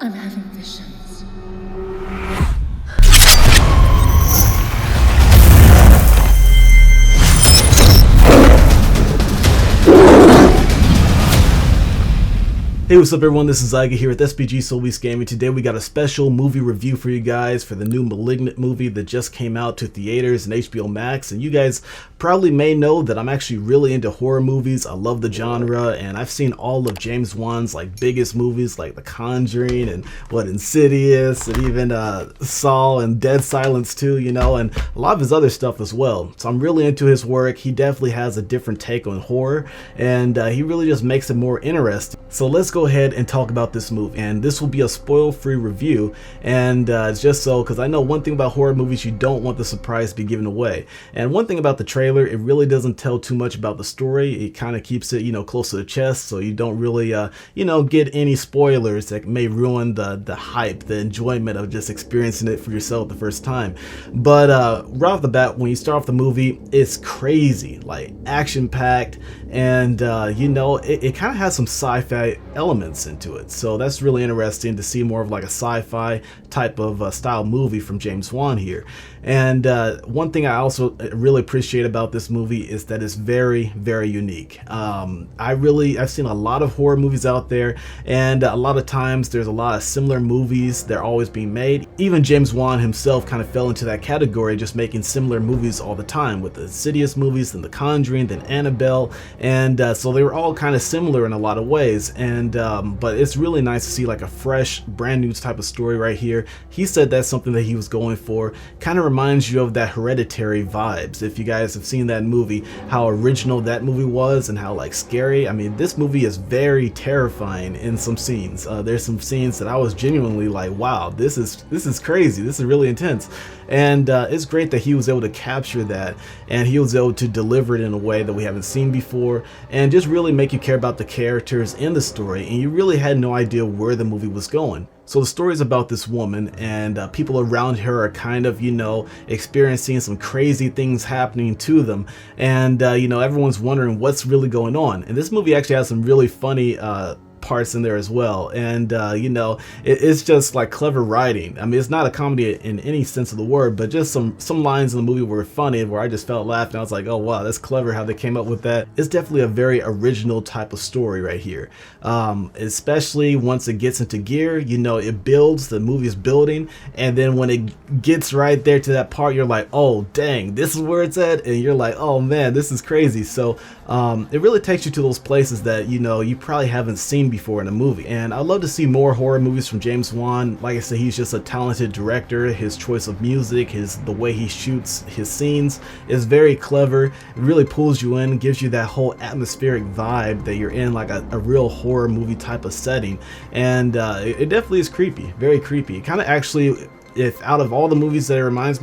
I'm having visions. Hey, what's up everyone, this is Zyga here with SPG Soulbeast Gaming. Today we got a special movie review for you guys for the new Malignant movie that just came out to theaters and HBO Max. And you guys probably may know that I'm actually really into horror movies. I love the genre, and I've seen all of James Wan's biggest movies like The Conjuring and Insidious, and even Saw and Dead Silence too, and a lot of his other stuff as well. So I'm really into his work. He definitely has a different take on horror, and he really just makes it more interesting. So let's go ahead and talk about this movie, and this will be a spoil-free review, and it's just so because I know one thing about horror movies, you don't want the surprise to be given away. And one thing about the trailer, it really doesn't tell too much about the story. It kind of keeps it close to the chest, so you don't really get any spoilers that may ruin the hype, the enjoyment of just experiencing it for yourself the first time. But right off the bat, when you start off the movie, it's crazy, like action-packed, and it kind of has some sci-fi elements into it, so that's really interesting to see more of like a sci-fi type of style movie from James Wan here. And one thing I also really appreciate about this movie is that it's very, very unique. I've seen a lot of horror movies out there, and a lot of times there's a lot of similar movies that are always being made. Even James Wan himself kind of fell into that category, just making similar movies all the time, with the Insidious movies, then The Conjuring, then Annabelle, and so they were all kind of similar in a lot of ways. And but it's really nice to see like a fresh, brand new type of story right here. He said that's something that he was going for. Kind of reminds you of that Hereditary vibes. If you guys have seen that movie, how original that movie was and how scary. I mean, this movie is very terrifying in some scenes. There's some scenes that I was genuinely like, wow, this is crazy. This is really intense. And it's great that he was able to capture that, and he was able to deliver it in a way that we haven't seen before, and just really make you care about the characters in the story, and you really had no idea where the movie was going. So the story is about this woman, and people around her are kind of, experiencing some crazy things happening to them, and everyone's wondering what's really going on. And this movie actually has some really funny parts in there as well, and it's just like clever writing. I mean, it's not a comedy in any sense of the word, but just some lines in the movie were funny where I just felt laughing. I was like, oh wow, that's clever how they came up with that. It's definitely a very original type of story right here, especially once it gets into gear. It builds, the movie is building, and then when it gets right there to that part, you're like, oh dang, this is where it's at, and you're like, oh man, this is crazy. So it really takes you to those places that you probably haven't seen before in a movie. And I'd love to see more horror movies from James Wan. Like I said, he's just a talented director. His choice of music, the way he shoots his scenes is very clever. It really pulls you in, gives you that whole atmospheric vibe that you're in like a real horror movie type of setting. And it definitely is creepy, very creepy. It kind of actually, if out of all the movies that it reminds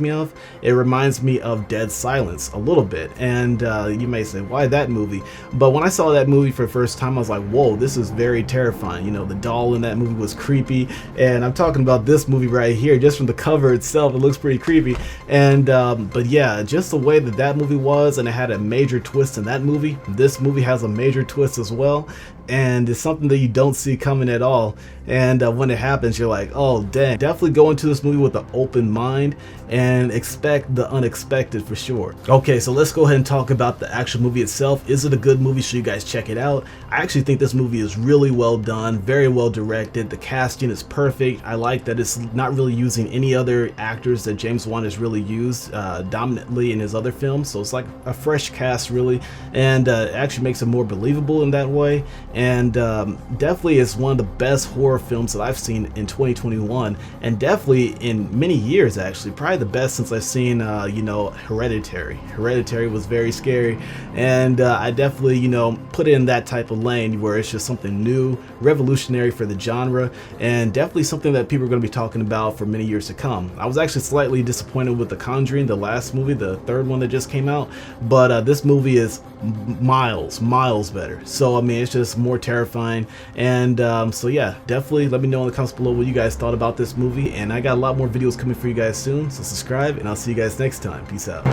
me of Dead Silence a little bit. And you may say, why that movie? But when I saw that movie for the first time, I was like, whoa, this is very terrifying. The doll in that movie was creepy, and I'm talking about this movie right here. Just from the cover itself, it looks pretty creepy. And but yeah, just the way that movie was, and it had a major twist in that movie. This movie has a major twist as well, and it's something that you don't see coming at all. And when it happens, you're like, oh dang. Definitely go into this movie with an open mind and expect the unexpected for sure. Okay, so let's go ahead and talk about the actual movie itself. Is it a good movie? Should you guys check it out? I actually think this movie is really well done, very well directed. The casting is perfect. I like that it's not really using any other actors that James Wan has really used dominantly in his other films, so it's like a fresh cast really, and it actually makes it more believable in that way. And definitely is one of the best horror films that I've seen in 2021, and definitely in many years actually. Probably the best since I've seen Hereditary. Hereditary was very scary, and I definitely put it in that type of lane where it's just something new, revolutionary for the genre, and definitely something that people are going to be talking about for many years to come. I was actually slightly disappointed with The Conjuring, the last movie, the third one that just came out, but this movie is miles better. So I mean, it's just more terrifying. And so yeah, definitely let me know in the comments below what you guys thought about this movie, and I got a lot more videos coming for you guys soon, so subscribe, and I'll see you guys next time. Peace out.